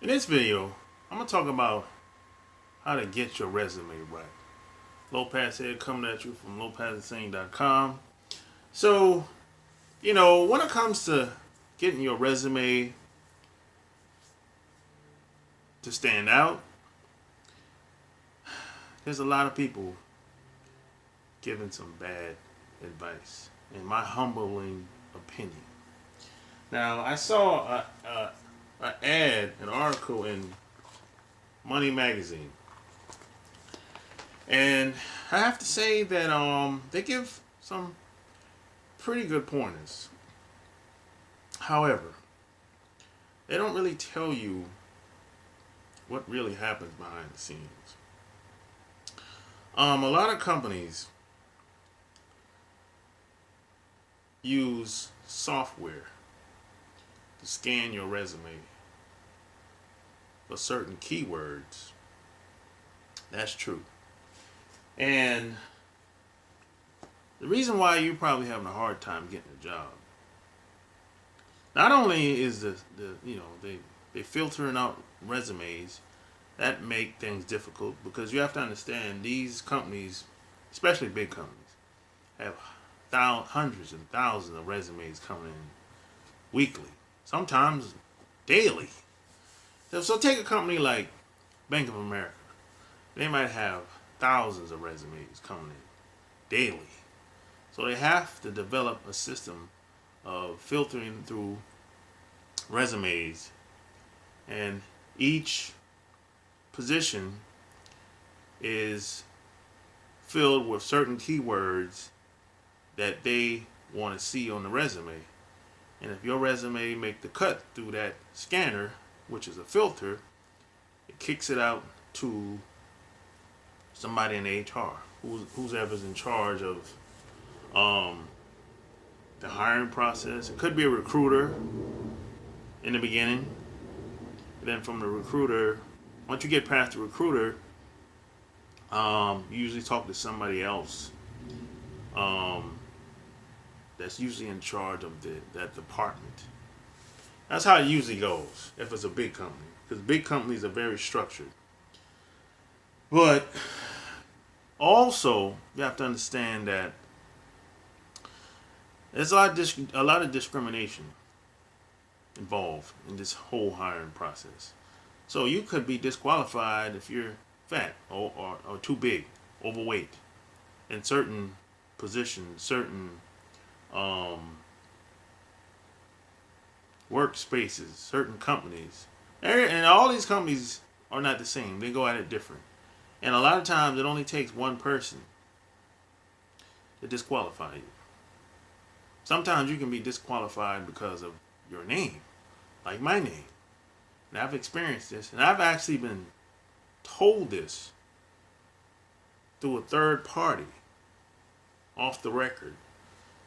In this video, I'm going to talk about how to get your resume right. Lopez here coming at you from lopezsing.com. So, when it comes to getting your resume to stand out, there's a lot of people giving some bad advice, in my humbling opinion. Now, I saw an article in Money Magazine. And I have to say that they give some pretty good pointers. However, they don't really tell you what really happens behind the scenes. A lot of companies use software to scan your resume for certain keywords. That's true. And the reason why you're probably having a hard time getting a job, not only is they filtering out resumes that make things difficult, because you have to understand these companies, especially big companies, have hundreds and thousands of resumes coming in weekly, sometimes daily. So take a company like Bank of America. They might have thousands of resumes coming in daily. So they have to develop a system of filtering through resumes, and each position is filled with certain keywords that they want to see on the resume. And if your resume make the cut through that scanner, which is a filter, it kicks it out to somebody in HR, who's ever's in charge of the hiring process. It could be a recruiter in the beginning. And then from the recruiter, once you get past the recruiter, you usually talk to somebody else that's usually in charge of that department. That's how it usually goes if it's a big company, because big companies are very structured. But also, you have to understand that there's a lot of discrimination involved in this whole hiring process. So you could be disqualified if you're fat or too big, overweight, in certain positions, certain workspaces, certain companies. And all these companies are not the same. They go at it different. And a lot of times it only takes one person to disqualify you. Sometimes you can be disqualified because of your name, like my name. And I've experienced this, and I've actually been told this through a third party, off the record,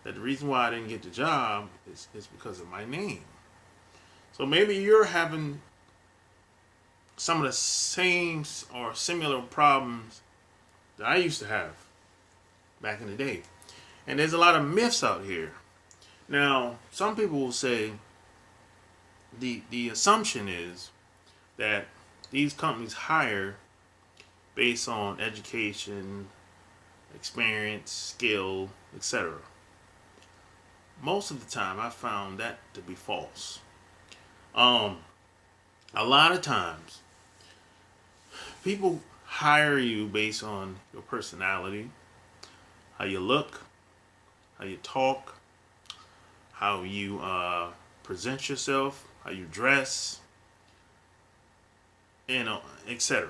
that the reason why I didn't get the job is because of my name. So maybe you're having some of the same or similar problems that I used to have back in the day. And there's a lot of myths out here. Now, some people will say the assumption is that these companies hire based on education, experience, skill, etc. Most of the time, I found that to be false. A lot of times, people hire you based on your personality, how you look, how you talk, how you present yourself, how you dress, etc.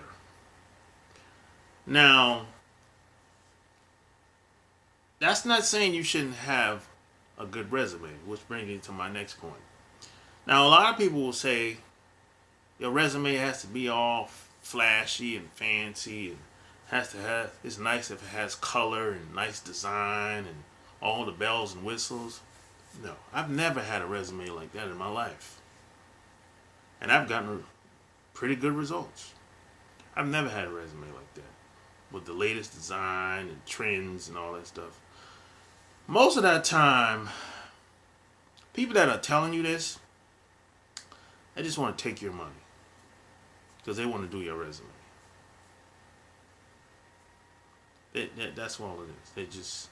Now, that's not saying you shouldn't have a good resume, which brings me to my next point. Now, a lot of people will say your resume has to be all flashy and fancy, and it's nice if it has color and nice design and all the bells and whistles. No, I've never had a resume like that in my life. And I've gotten pretty good results. I've never had a resume like that, with the latest design and trends and all that stuff. Most of that time, people that are telling you this, they just want to take your money. because they want to do your resume. That's all it is. They just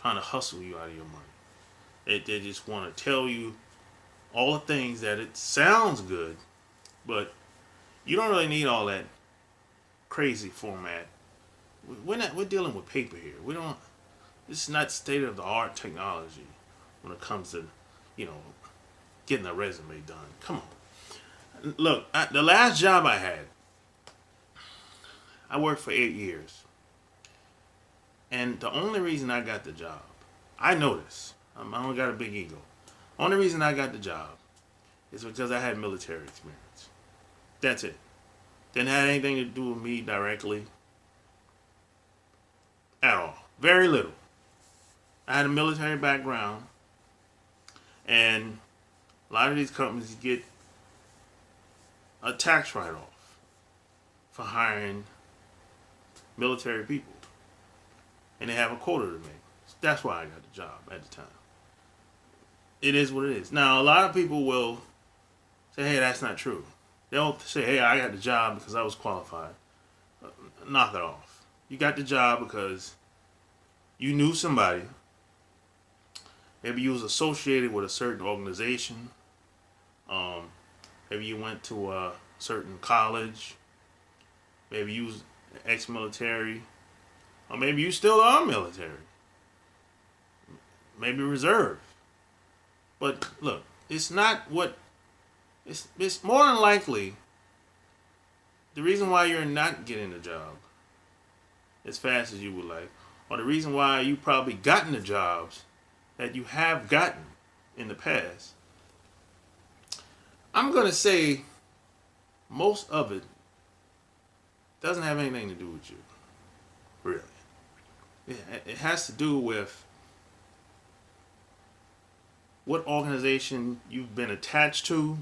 trying to hustle you out of your money. They just want to tell you all the things that it sounds good, but you don't really need all that crazy format. We're dealing with paper here. We don't. This is not state of the art technology when it comes to, getting a resume done. Come on. Look, the last job I had, I worked for 8 years. And the only reason I got the job, I know this. I don't got a big ego. Only reason I got the job is because I had military experience. That's it. Didn't have anything to do with me directly at all. Very little. I had a military background, and a lot of these companies get a tax write-off for hiring military people, and they have a quota to make. That's why I got the job at the time. It is what it is. Now, a lot of people will say, hey, that's not true. They'll say, hey, I got the job because I was qualified. Knock it off. You got the job because you knew somebody. Maybe you was associated with a certain organization. Maybe you went to a certain college. Maybe you was ex-military. Or maybe you still are military. Maybe reserve. But look, it's not what... It's more than likely the reason why you're not getting a job as fast as you would like, or the reason why you probably gotten the jobs that you have gotten in the past. I'm going to say most of it doesn't have anything to do with you, really. It has to do with what organization you've been attached to,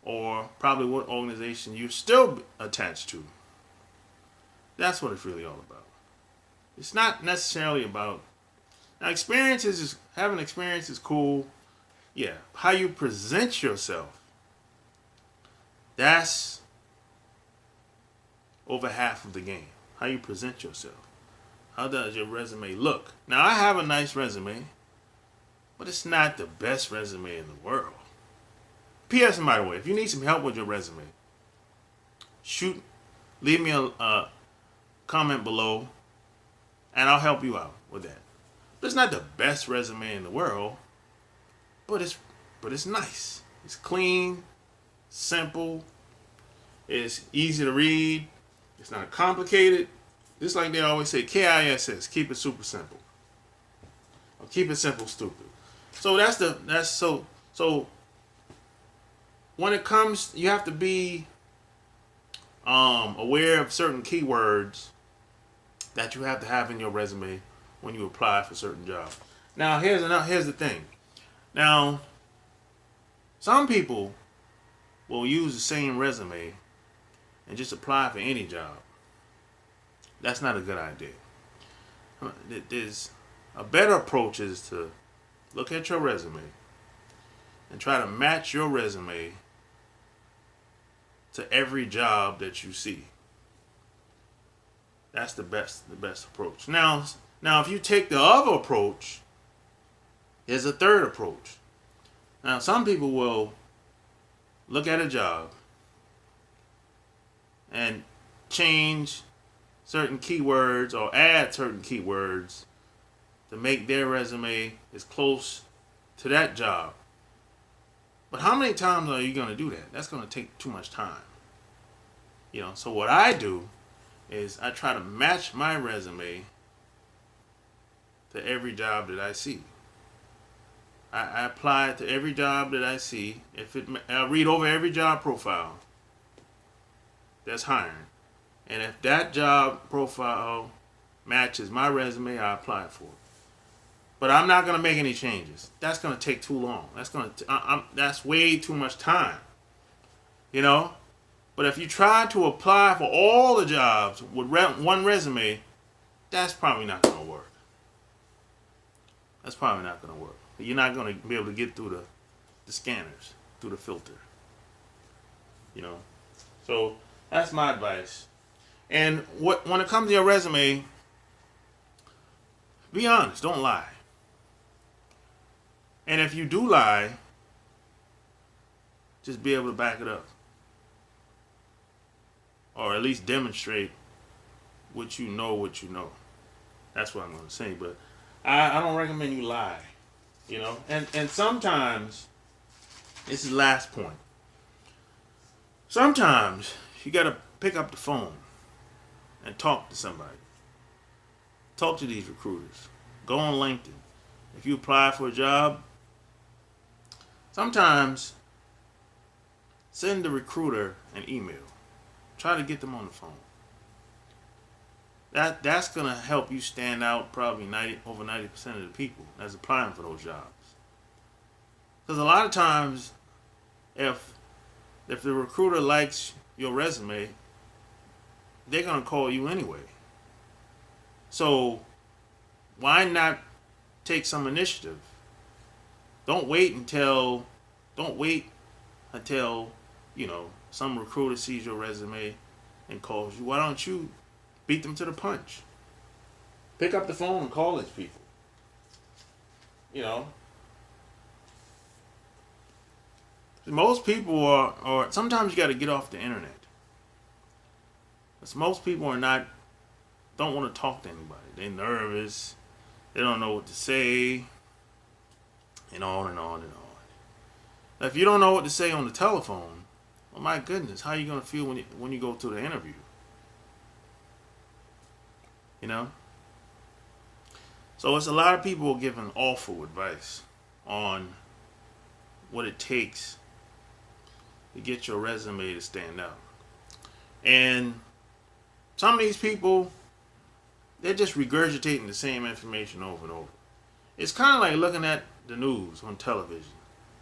or probably what organization you're still attached to. That's what it's really all about. It's not necessarily about... Now, having experience is cool. Yeah. How you present yourself, that's over half of the game. How you present yourself. How does your resume look? Now, I have a nice resume, but it's not the best resume in the world. P.S. by the way, if you need some help with your resume, leave me a comment below, and I'll help you out with that. But it's not the best resume in the world, but it's nice. It's clean, simple, it's easy to read, it's not complicated. Just like they always say, KISS, keep it super simple. Or keep it simple, stupid. So when it comes, you have to be aware of certain keywords that you have to have in your resume when you apply for certain jobs. Now, here's the thing. Now, some people will use the same resume and just apply for any job. That's not a good idea. There's a better approach is to look at your resume and try to match your resume to every job that you see. That's the best approach. Now, if you take the other approach, there's a third approach. Now, some people will look at a job and change certain keywords or add certain keywords to make their resume as close to that job. But how many times are you going to do that? That's going to take too much time. So what I do is I try to match my resume to every job that I see. I apply it to every job that I see. I read over every job profile that's hiring. And if that job profile matches my resume, I apply for it. But I'm not going to make any changes. That's going to take too long. That's way too much time. But if you try to apply for all the jobs with one resume, that's probably not going to work. That's probably not going to work. You're not going to be able to get through the scanners, through the filter. So that's my advice. And when it comes to your resume, be honest. Don't lie. And if you do lie, just be able to back it up, or at least demonstrate what you know. What you know. That's what I'm going to say. But I don't recommend you lie. You know. And sometimes this is the last point. Sometimes you got to pick up the phone and talk to somebody. Talk to these recruiters. Go on LinkedIn. If you apply for a job, sometimes send the recruiter an email. Try to get them on the phone. That's gonna help you stand out probably over 90% of the people that's applying for those jobs. Because a lot of times, if the recruiter likes your resume, they're gonna call you anyway. So why not take some initiative? Don't wait until some recruiter sees your resume and calls you. Why don't you beat them to the punch? Pick up the phone and call these people. You know, most people are sometimes you got to get off the internet. Because most people don't want to talk to anybody. They're nervous. They don't know what to say. And on and on and on. Now, if you don't know what to say on the telephone, oh my goodness, how are you going to feel when you go to the interview? You know? So it's a lot of people giving awful advice on what it takes to get your resume to stand out. And some of these people, they're just regurgitating the same information over and over. It's kind of like looking at the news on television.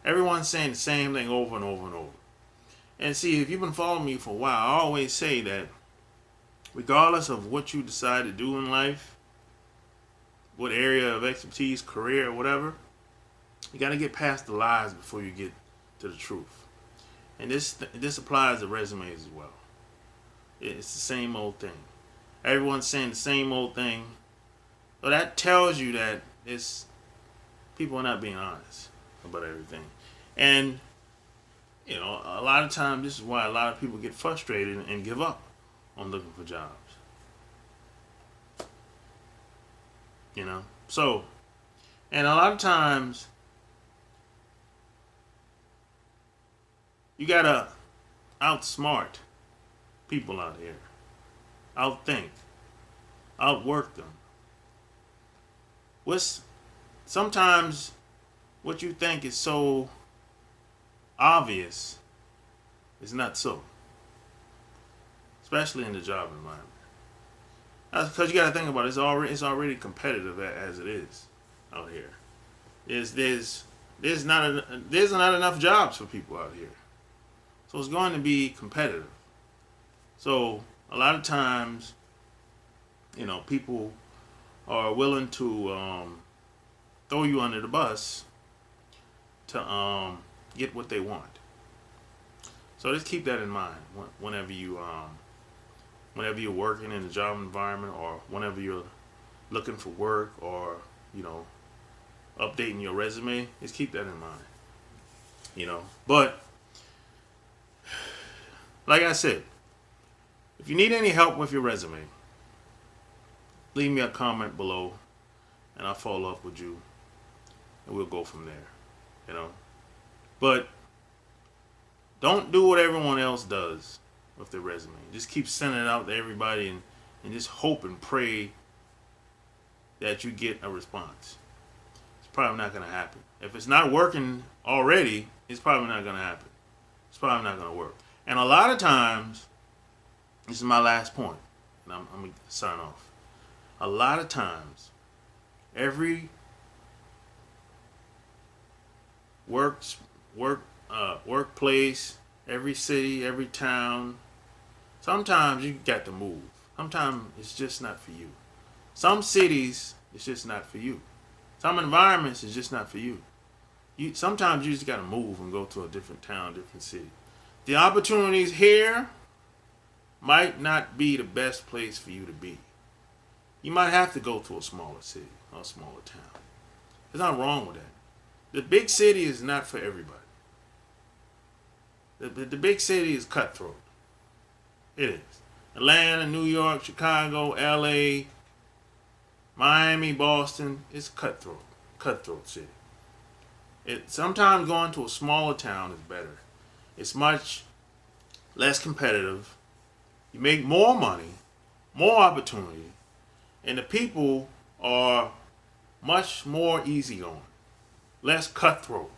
Everyone's saying the same thing over and over and over. And see, if you've been following me for a while, I always say that regardless of what you decide to do in life, what area of expertise, career, or whatever, you got to get past the lies before you get to the truth. And this applies to resumes as well. It's the same old thing. Everyone's saying the same old thing. So that tells you that people are not being honest about everything. And, you know, a lot of times this is why a lot of people get frustrated and give up on looking for jobs. You know? So, and a lot of times you gotta outsmart people out here. Outthink. Outwork them. Sometimes what you think is so obvious is not so. Especially in the job environment. That's because you got to think about it. It's already competitive as it is out here. There's not enough jobs for people out here. So it's going to be competitive. So a lot of times, you know, people are willing to throw you under the bus to get what they want. So just keep that in mind whenever you're working in the job environment, or whenever you're looking for work, or, you know, updating your resume. Just keep that in mind. You know, but like I said, if you need any help with your resume, leave me a comment below and I'll follow up with you and we'll go from there. You know, but don't do what everyone else does with their resume. Just keep sending it out to everybody and just hope and pray that you get a response. It's probably not going to happen. If it's not working already, it's probably not going to happen. It's probably not going to work. And a lot of times, this is my last point, and I'm going to sign off. A lot of times, every workplace, every city, every town, sometimes you got to move. Sometimes it's just not for you. Some cities, it's just not for you. Some environments, it's just not for you. Sometimes you just got to move and go to a different town, different city. The opportunity's here, might not be the best place for you to be. You might have to go to a smaller city or a smaller town. There's nothing wrong with that. The big city is not for everybody. The big city is cutthroat. It is. Atlanta, New York, Chicago, LA, Miami, Boston, it's cutthroat. Cutthroat city. Sometimes going to a smaller town is better. It's much less competitive. You make more money, more opportunity, and the people are much more easygoing, less cutthroat.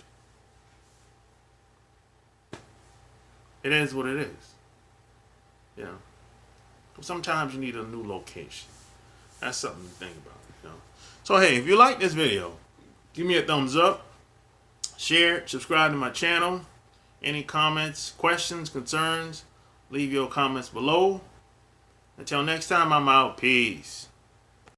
It is what it is. You know. Sometimes you need a new location. That's something to think about. You know. So hey, if you like this video, give me a thumbs up, share it, subscribe to my channel. Any comments, questions, concerns, leave your comments below. Until next time, I'm out. Peace.